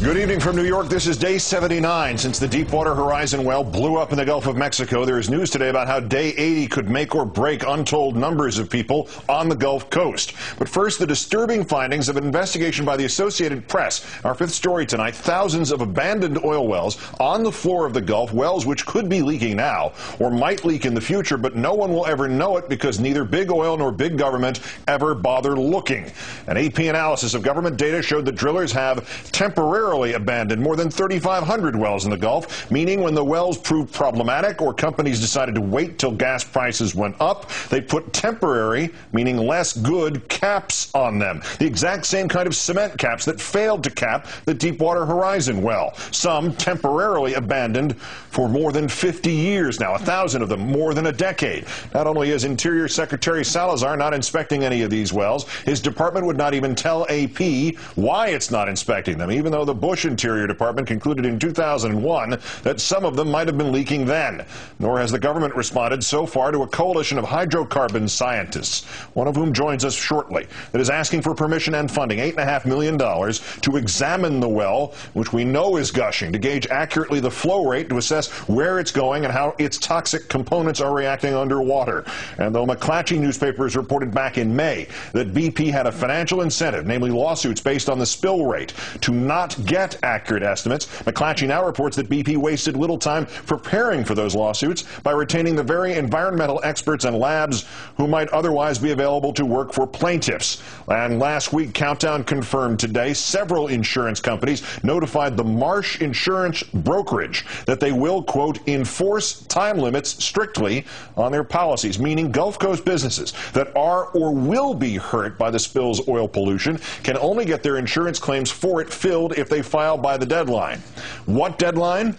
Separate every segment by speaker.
Speaker 1: Good evening from New York. This is day 79 since the Deepwater Horizon well blew up in the Gulf of Mexico. There is news today about how day 80 could make or break untold numbers of people on the Gulf Coast. But first, the disturbing findings of an investigation by the Associated Press. Our fifth story tonight, thousands of abandoned oil wells on the floor of the Gulf, wells which could be leaking now or might leak in the future, but no one will ever know it because neither big oil nor big government ever bother looking. An AP analysis of government data showed that drillers have temporarily abandoned more than 3,500 wells in the Gulf, meaning when the wells proved problematic or companies decided to wait till gas prices went up, they put temporary, meaning less good, caps on them. The exact same kind of cement caps that failed to cap the Deepwater Horizon well. Some temporarily abandoned for more than 50 years now, 1,000 of them, more than a decade. Not only is Interior Secretary Salazar not inspecting any of these wells, his department would not even tell AP why it's not inspecting them, even though the Bush Interior Department concluded in 2001 that some of them might have been leaking then. Nor has the government responded so far to a coalition of hydrocarbon scientists, one of whom joins us shortly, that is asking for permission and funding, $8.5 million, to examine the well, which we know is gushing, to gauge accurately the flow rate, to assess where it's going and how its toxic components are reacting underwater. And though McClatchy newspapers reported back in May that BP had a financial incentive, namely lawsuits based on the spill rate, to not get accurate estimates, McClatchy now reports that BP wasted little time preparing for those lawsuits by retaining the very environmental experts and labs who might otherwise be available to work for plaintiffs. And last week, Countdown confirmed today several insurance companies notified the Marsh Insurance Brokerage that they will, quote, enforce time limits strictly on their policies, meaning Gulf Coast businesses that are or will be hurt by the spill's oil pollution can only get their insurance claims for it filled if they file by the deadline. What deadline?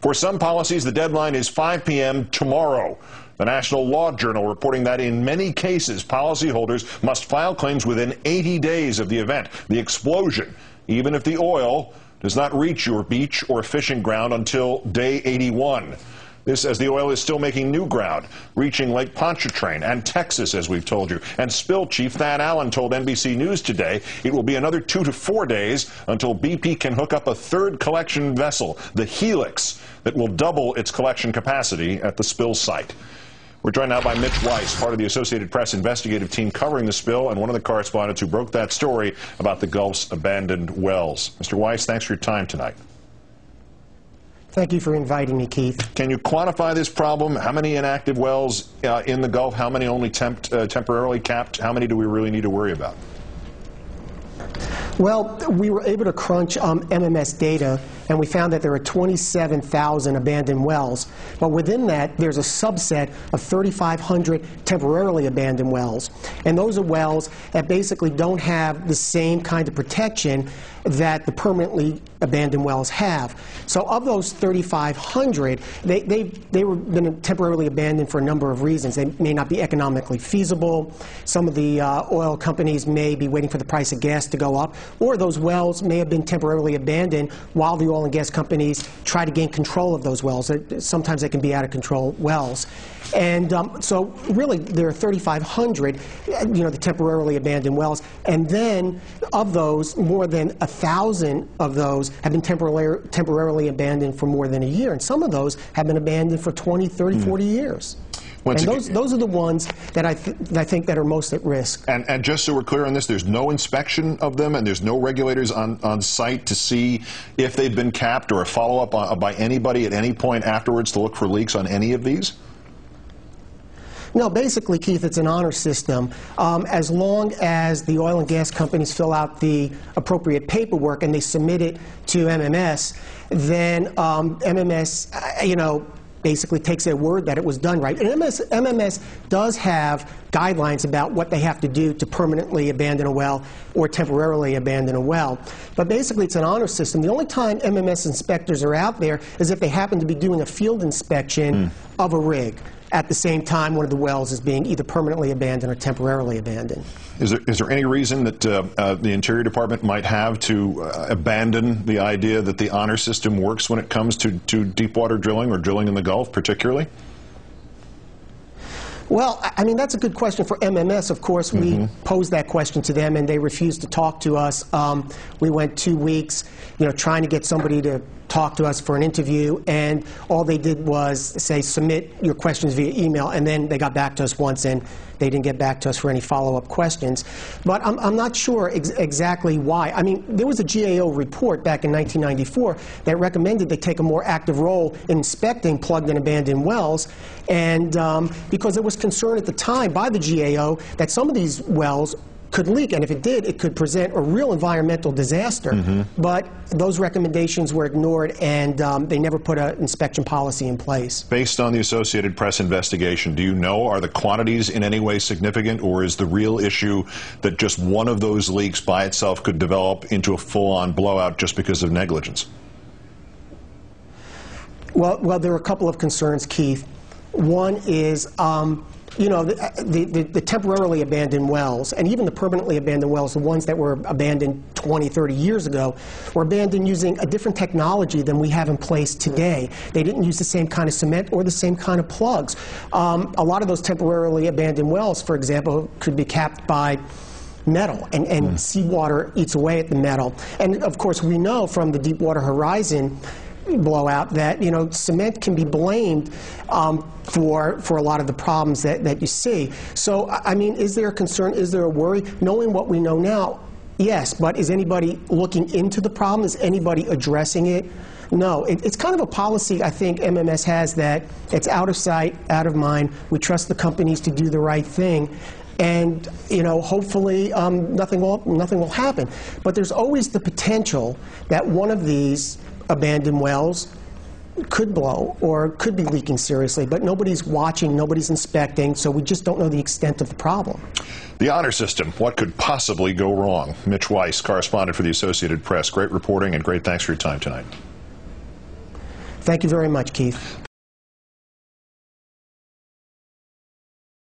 Speaker 1: For some policies, the deadline is 5 p.m. tomorrow. The National Law Journal reporting that in many cases, policyholders must file claims within 80 days of the event, the explosion, even if the oil does not reach your beach or fishing ground until day 81. This as the oil is still making new ground, reaching Lake Pontchartrain and Texas, as we've told you. And Spill Chief Thad Allen told NBC News today it will be another 2 to 4 days until BP can hook up a third collection vessel, the Helix, that will double its collection capacity at the spill site. We're joined now by Mitch Weiss, part of the Associated Press investigative team covering the spill and one of the correspondents who broke that story about the Gulf's abandoned wells. Mr. Weiss, thanks for your time tonight.
Speaker 2: Thank you for inviting me, Keith.
Speaker 1: Can you quantify this problem? How many inactive wells in the Gulf? How many only temporarily capped? How many do we really need to worry about?
Speaker 2: Well, we were able to crunch MMS data, and we found that there are 27,000 abandoned wells. But within that, there's a subset of 3,500 temporarily abandoned wells. And those are wells that basically don't have the same kind of protection that the permanently abandoned wells have. So of those 3,500, they were been temporarily abandoned for a number of reasons. They may not be economically feasible. Some of the oil companies may be waiting for the price of gas to go up, or those wells may have been temporarily abandoned while the oil and gas companies try to gain control of those wells. Sometimes they can be out of control wells. And so really there are 3,500, the temporarily abandoned wells. And then of those, more than 1,000 of those have been temporarily abandoned for more than a year. And some of those have been abandoned for 20, 30, 40 years. And those are the ones that I think that are most at risk.
Speaker 1: And just so we're clear on this, there's no inspection of them, and there's no regulators on site to see if they've been capped or a follow-up by anybody at any point afterwards to look for leaks on any of these?
Speaker 2: No, basically, Keith, it's an honor system. As long as the oil and gas companies fill out the appropriate paperwork and they submit it to MMS, then MMS, basically takes their word that it was done right. And MMS does have guidelines about what they have to do to permanently abandon a well or temporarily abandon a well. But basically, it's an honor system. The only time MMS inspectors are out there is if they happen to be doing a field inspection of a rig at the same time one of the wells is being either permanently abandoned or temporarily abandoned.
Speaker 1: Is there any reason that the Interior Department might have to abandon the idea that the honor system works when it comes to deep water drilling or drilling in the Gulf particularly?
Speaker 2: Well, I mean, that's a good question for MMS. Of course, we posed that question to them, and they refused to talk to us. We went 2 weeks, trying to get somebody to talk to us for an interview, and all they did was say, submit your questions via email, and then they got back to us once, and they didn't get back to us for any follow-up questions. But I'm not sure exactly why. I mean, there was a GAO report back in 1994 that recommended they take a more active role in inspecting plugged and abandoned wells, and because there was concern at the time by the GAO that some of these wells could leak, and if it did, it could present a real environmental disaster. But those recommendations were ignored, and they never put an inspection policy in place.
Speaker 1: Based on the Associated Press investigation, do you know, are the quantities in any way significant, or is the real issue that just one of those leaks by itself could develop into a full-on blowout just because of negligence?
Speaker 2: Well, there are a couple of concerns, Keith. One is, the temporarily abandoned wells, and even the permanently abandoned wells, the ones that were abandoned 20, 30 years ago, were abandoned using a different technology than we have in place today. They didn't use the same kind of cement or the same kind of plugs. A lot of those temporarily abandoned wells, for example, could be capped by metal, and seawater eats away at the metal. And of course, we know from the Deepwater Horizon blowout that cement can be blamed for a lot of the problems that you see. So I mean, is there a concern? Is there a worry? Knowing what we know now, yes. But is anybody looking into the problem? Is anybody addressing it? No. It's kind of a policy I think MMS has that it's out of sight, out of mind. We trust the companies to do the right thing. And hopefully nothing will happen. But there's always the potential that one of these abandoned wells could blow or could be leaking seriously, but nobody's watching, nobody's inspecting, so we just don't know the extent of the problem.
Speaker 1: The honor system, what could possibly go wrong? Mitch Weiss, correspondent for the Associated Press. Great reporting and great thanks for your time tonight.
Speaker 2: Thank you very much, Keith.